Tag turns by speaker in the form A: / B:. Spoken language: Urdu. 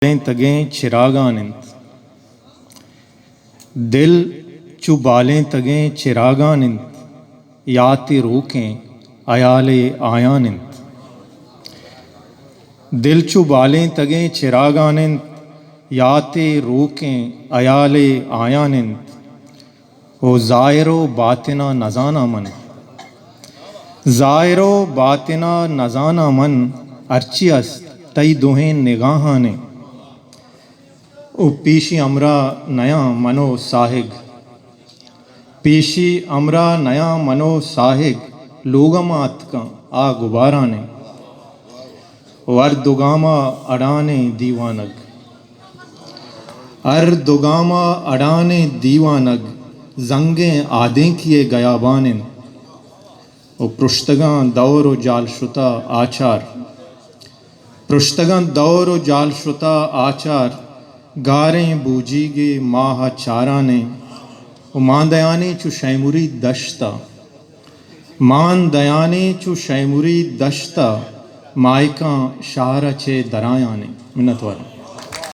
A: تگیں چراغانند دل چو بالیں تگیں چراغانند یاتے روکیں ایالے آیانند دل چو بالیں تگیں چراغانند یاتے روکیں ایالے آیانند او ظاہر و باطنہ نزانہ من ظاہر و باطنہ نزانہ من ارچی است تئی دوہیں نگاہانے او پیشی امرا نیا منو ساہگ پیشی امرا نیا منو ساہگ لوگمات کا آ غبارانے وردگاما اڑانے دیوانگ اردگاما اڑانے دیوانگ زنگیں آدیں کیے گیابانن او پرشتگاں دور و جال شتا آچار پرشتگاں دور و جال شتا آچار گاریں بوجی گے ماہ چارانے او ماندیانے چو شیموری دشتا ماندیانے چو شیموری دشتا مائکاں شہرہ چے درایانے منت والا